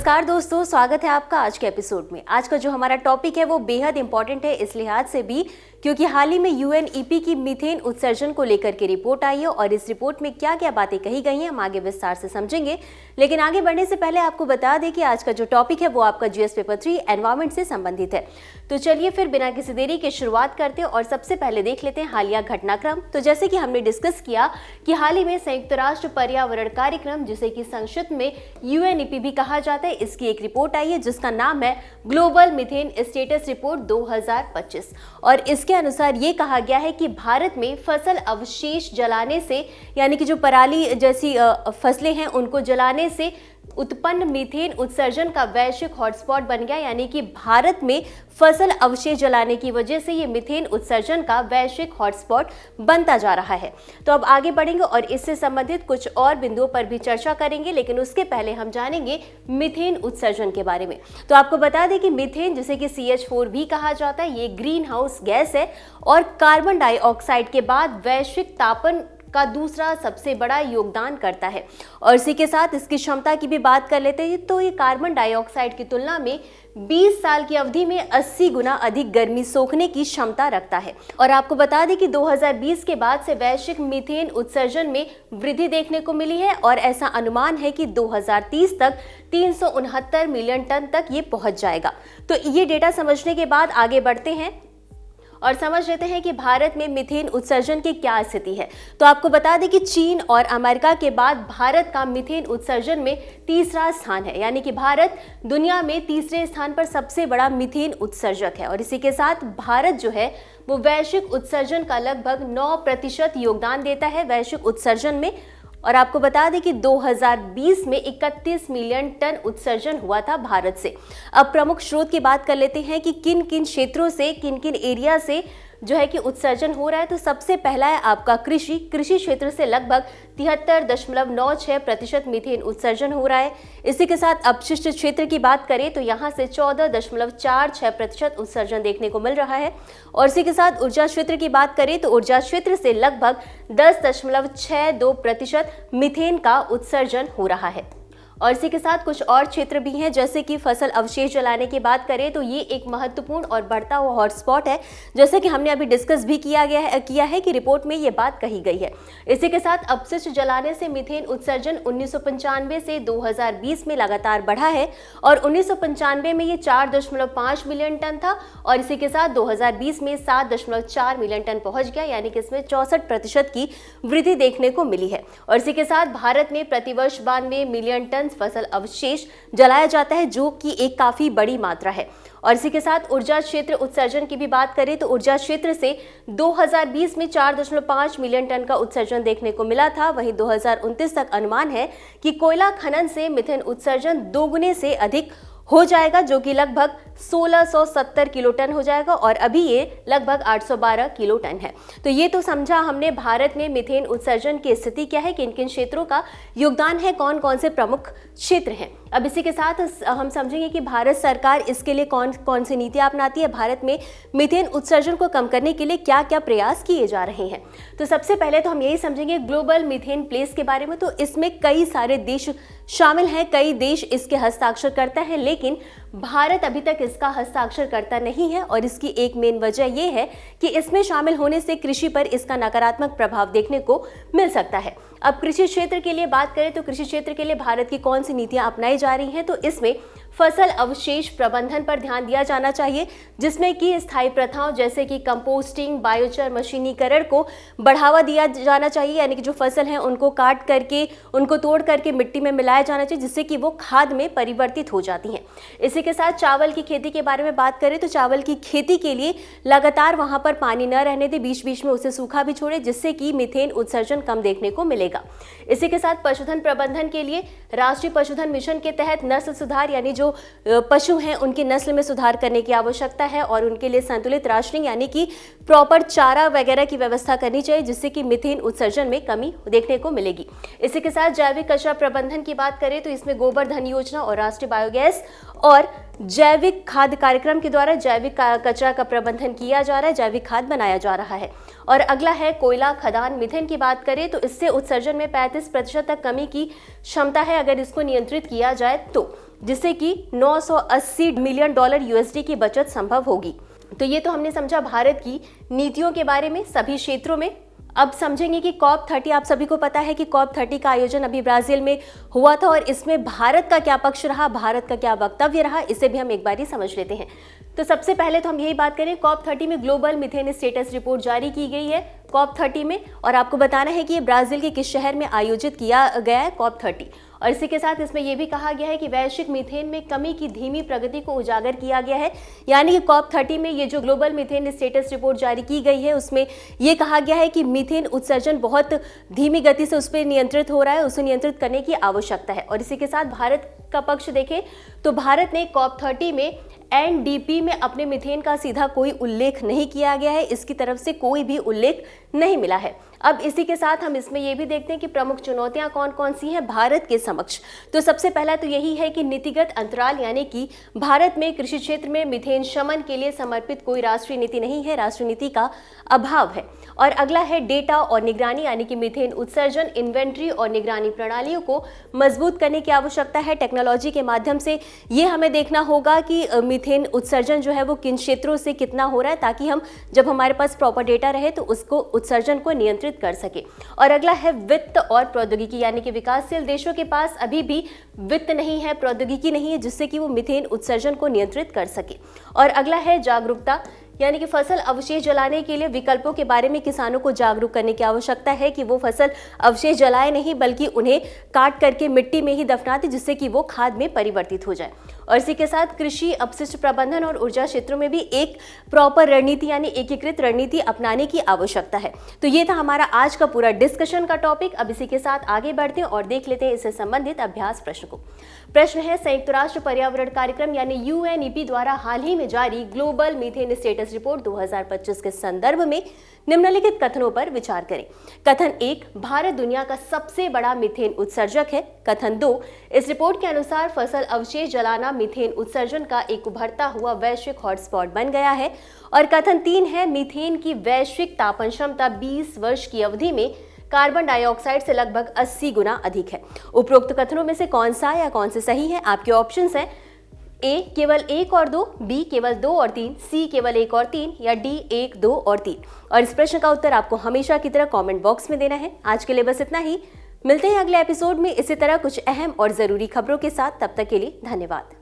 नमस्कार दोस्तों, स्वागत है आपका आज के एपिसोड में। आज का जो हमारा टॉपिक है वो बेहद इंपॉर्टेंट है इस लिहाज से भी क्योंकि हाल ही में यूएनईपी की मीथेन उत्सर्जन को लेकर के रिपोर्ट आई है और इस रिपोर्ट में क्या क्या बातें कही गई हैं हम आगे विस्तार से समझेंगे। लेकिन आगे बढ़ने से पहले आपको बता दें कि आज का जो टॉपिक है वो आपका जीएस पेपर 3 एनवायरमेंट से संबंधित है। तो चलिए फिर बिना किसी देरी के शुरुआत करते हैं और सबसे पहले देख लेते हैं हालिया घटनाक्रम। तो जैसे कि हमने डिस्कस किया कि हाल ही में संयुक्त राष्ट्र पर्यावरण कार्यक्रम, जिसे कि संक्षिप्त में यूएनईपी भी कहा जाता है, इसकी एक रिपोर्ट आई है जिसका नाम है ग्लोबल मीथेन स्टेटस रिपोर्ट 2025 और इसके अनुसार ये कहा गया है कि भारत में फसल अवशेष जलाने से, यानी कि जो पराली जैसी फसलें हैं उनको जलाने से उत्पन्न मीथेन उत्सर्जन का वैश्विक हॉटस्पॉट बन गया। यानी कि भारत में फसल अवशेष जलाने की वजह से ये मीथेन उत्सर्जन का वैश्विक हॉटस्पॉट बनता जा रहा है। तो अब आगे बढ़ेंगे और इससे संबंधित कुछ और बिंदुओं पर भी चर्चा करेंगे, लेकिन उसके पहले हम जानेंगे मीथेन उत्सर्जन के बारे में। तो आपको बता दें कि मीथेन, जिसे कि CH4 भी कहा जाता है, ये ग्रीन हाउस गैस है और कार्बन डाइऑक्साइड के बाद वैश्विक तापन का दूसरा सबसे बड़ा योगदान करता है। और इसी के साथ इसकी क्षमता की भी बात कर लेते हैं तो ये कार्बन डाइऑक्साइड की तुलना में 20 साल की अवधि में 80 गुना अधिक गर्मी सोखने की क्षमता रखता है। और आपको बता दें कि 2020 के बाद से वैश्विक मीथेन उत्सर्जन में वृद्धि देखने को मिली है और ऐसा अनुमान है कि 2030 तक 369 मिलियन टन तक ये पहुंच जाएगा। तो ये डेटा समझने के बाद आगे बढ़ते हैं और समझ लेते हैं कि भारत में मीथेन उत्सर्जन की क्या स्थिति है। तो आपको बता दें कि चीन और अमेरिका के बाद भारत का मीथेन उत्सर्जन में तीसरा स्थान है, यानी कि भारत दुनिया में तीसरे स्थान पर सबसे बड़ा मीथेन उत्सर्जक है। और इसी के साथ भारत जो है वो वैश्विक उत्सर्जन का लगभग 9% योगदान देता है वैश्विक उत्सर्जन में। और आपको बता दें कि 2020 में 31 मिलियन टन उत्सर्जन हुआ था भारत से। अब प्रमुख स्रोत की बात कर लेते हैं कि किन किन क्षेत्रों से, किन किन एरिया से जो है कि उत्सर्जन हो रहा है। तो सबसे पहला है आपका कृषि क्षेत्र से लगभग 73.96% मीथेन उत्सर्जन हो रहा है। इसी के साथ अपशिष्ट क्षेत्र की बात करें तो यहाँ से 14.46% उत्सर्जन देखने को मिल रहा है। और इसी के साथ ऊर्जा क्षेत्र की बात करें तो ऊर्जा क्षेत्र से लगभग 10.62% मीथेन का उत्सर्जन हो रहा है। और इसी के साथ कुछ और क्षेत्र भी हैं, जैसे कि फसल अवशेष जलाने की बात करें तो ये एक महत्वपूर्ण और बढ़ता हुआ हॉटस्पॉट है, जैसे कि हमने अभी डिस्कस भी किया है कि रिपोर्ट में ये बात कही गई है। इसी के साथ अपशिष्ट जलाने से मीथेन उत्सर्जन 1995 से 2020 में लगातार बढ़ा है और 1995 में ये 4.5 मिलियन टन था और इसी के साथ 2020 में 7.4 मिलियन टन पहुंच गया, यानी कि इसमें 64% की वृद्धि देखने को मिली है। और इसी के साथ भारत में प्रतिवर्ष 92 मिलियन टन फसल अवशेष जलाया जाता है, जो कि एक काफी बड़ी मात्रा है। और इसी के साथ ऊर्जा क्षेत्र उत्सर्जन की भी बात करें तो ऊर्जा क्षेत्र से 2020 में 4.5 मिलियन टन का उत्सर्जन देखने को मिला था। वहीं 2029 तक अनुमान है कि कोयला खनन से मीथेन उत्सर्जन दोगुने से अधिक हो जाएगा, जो कि लगभग 1670 किलो टन हो जाएगा और अभी ये लगभग 812 किलो टन है। तो ये तो समझा हमने भारत में मीथेन उत्सर्जन की स्थिति क्या है, किन किन क्षेत्रों का योगदान है, कौन कौन से प्रमुख क्षेत्र हैं। अब इसी के साथ हम समझेंगे कि भारत सरकार इसके लिए कौन कौन सी नीतियां अपनाती है, भारत में मीथेन उत्सर्जन को कम करने के लिए क्या क्या प्रयास किए जा रहे हैं। तो सबसे पहले तो हम यही समझेंगे ग्लोबल मीथेन प्लेस के बारे में। तो इसमें कई सारे देश शामिल हैं, कई देश इसके हस्ताक्षर करता है, लेकिन भारत अभी तक इसका हस्ताक्षर करता नहीं है। और इसकी एक मेन वजह यह है कि इसमें शामिल होने से कृषि पर इसका नकारात्मक प्रभाव देखने को मिल सकता है। अब कृषि क्षेत्र के लिए बात करें तो कृषि क्षेत्र के लिए भारत की कौन सी नीतियां अपनाई जा रही हैं, तो इसमें फसल अवशेष प्रबंधन पर ध्यान दिया जाना चाहिए, जिसमें कि स्थायी प्रथाओं जैसे कि कंपोस्टिंग, बायोचार, मशीनीकरण को बढ़ावा दिया जाना चाहिए। यानी कि जो फसल है उनको काट करके, उनको तोड़ करके मिट्टी में मिलाया जाना चाहिए, जिससे कि वो खाद में परिवर्तित हो जाती हैं। इसी के साथ चावल की खेती के बारे में बात करें तो चावल की खेती के लिए लगातार वहां पर पानी न रहने दे, बीच बीच में उसे सूखा भी छोड़े, जिससे कि मीथेन उत्सर्जन कम देखने को मिलेगा। इसी के साथ पशुधन प्रबंधन के लिए राष्ट्रीय पशुधन मिशन के तहत नस्ल सुधार, यानी जो पशु हैं उनकी नस्ल में सुधार करने की आवश्यकता है और उनके लिए संतुलित राशनिंग, यानी कि प्रॉपर चारा वगैरह की व्यवस्था करनी चाहिए, जिससे कि मीथेन उत्सर्जन में कमी देखने को मिलेगी। इसी के साथ जैविक कचरा प्रबंधन की बात करें तो इसमें गोबर धन योजना और राष्ट्रीय बायोगैस और जैविक खाद कार्यक्रम के द्वारा जैविक कचरा का प्रबंधन किया जा रहा है, जैविक खाद बनाया जा रहा है। और अगला है कोयला खदान मीथेन की बात करें तो इससे उत्सर्जन में 35% तक कमी की क्षमता है अगर इसको नियंत्रित किया जाए तो, जिससे कि $980 मिलियन USD की बचत संभव होगी। तो ये तो हमने समझा भारत की नीतियों के बारे में सभी क्षेत्रों में। अब समझेंगे कि COP30, आप सभी को पता है कि COP30 का आयोजन अभी ब्राजील में हुआ था और इसमें भारत का क्या पक्ष रहा, भारत का क्या वक्तव्य रहा, इसे भी हम एक बार ही समझ लेते हैं। तो सबसे पहले तो हम यही बात करें, COP30 में ग्लोबल मीथेन स्टेटस रिपोर्ट जारी की गई है COP30 में, और आपको बताना है कि ये ब्राजील के किस शहर में आयोजित किया गया है COP30। और इसी के साथ इसमें यह भी कहा गया है कि वैश्विक मीथेन में कमी की धीमी प्रगति को उजागर किया गया है। यानी कि COP30 में ये जो ग्लोबल मीथेन स्टेटस रिपोर्ट जारी की गई है उसमें यह कहा गया है कि मीथेन उत्सर्जन बहुत धीमी गति से उस पर नियंत्रित हो रहा है, उसे नियंत्रित करने की आवश्यकता है। और इसी के साथ भारत का पक्ष देखें तो भारत ने COP30 में NDP में अपने मीथेन का सीधा कोई उल्लेख नहीं किया गया है, इसकी तरफ से कोई भी उल्लेख नहीं मिला है। अब इसी के साथ हम इसमें यह भी देखते हैं कि प्रमुख चुनौतियां कौन कौन सी हैं भारत के समक्ष। तो सबसे पहला तो यही है कि नीतिगत अंतराल, यानी कि भारत में कृषि क्षेत्र में मीथेन शमन के लिए समर्पित कोई राष्ट्रीय नीति नहीं है, राष्ट्रीय नीति का अभाव है। और अगला है डेटा और निगरानी, यानी कि मीथेन उत्सर्जन इन्वेंट्री और निगरानी प्रणालियों को मजबूत करने की आवश्यकता है। टेक्नोलॉजी के माध्यम से ये हमें देखना होगा कि मीथेन उत्सर्जन जो है वो किन क्षेत्रों से कितना हो रहा है, ताकि हम जब हमारे पास प्रॉपर डेटा रहे तो उसको उत्सर्जन को नियंत्रित कर सके। और अगला है वित्त और प्रौद्योगिकी, यानी कि विकासशील देशों के पास अभी भी वित्त नहीं है, प्रौद्योगिकी नहीं है, जिससे कि वो मीथेन उत्सर्जन को नियंत्रित कर सके। और अगला है जागरूकता, यानी कि फसल अवशेष जलाने के लिए विकल्पों के बारे में किसानों को जागरूक करने की आवश्यकता है कि वो फसल अवशेष जलाए नहीं बल्कि उन्हें काट करके मिट्टी में ही दफना दें, जिससे कि वो खाद में परिवर्तित हो जाए। और इसी के साथ कृषि अपशिष्ट प्रबंधन और ऊर्जा क्षेत्रों में भी एक प्रॉपर रणनीति यानी एकीकृत रणनीति अपनाने की आवश्यकता है। तो ये था हमारा आज का पूरा डिस्कशन का टॉपिक। अब इसी के साथ आगे बढ़ते हैं और देख लेते हैं इससे संबंधित अभ्यास प्रश्न को। प्रश्न है, संयुक्त राष्ट्र पर्यावरण कार्यक्रम यानी UNEP द्वारा हाल ही में जारी ग्लोबल मीथेन स्टेटस रिपोर्ट 2025 के संदर्भ में निम्नलिखित कथनों पर विचार करें। कथन 1, भारत दुनिया का सबसे बड़ा मीथेन उत्सर्जक है। कथन 2, इस रिपोर्ट के अनुसार फसल अवशेष जलाना मीथेन उत्सर्जन का एक उभरता हुआ वैश्विक हॉटस्पॉट बन गया है। और कथन 3 है, मीथेन की वैश्विक तापन क्षमता 20 वर्ष की अवधि में कार्बन डाइऑक्साइड से लगभग 80 गुना अधिक है। उपरोक्त कथनों में से कौन सा या कौन से सही है? आपके ऑप्शंस हैं ए केवल 1 और 2, बी केवल 2 और 3, सी केवल 1 और 3 या डी 1, 2 और 3। और इस प्रश्न का उत्तर आपको हमेशा की तरह कमेंट बॉक्स में देना है। आज के लिए बस इतना ही। मिलते हैं अगले एपिसोड में इसी तरह कुछ अहम और जरूरी खबरों के साथ। तब तक के लिए धन्यवाद।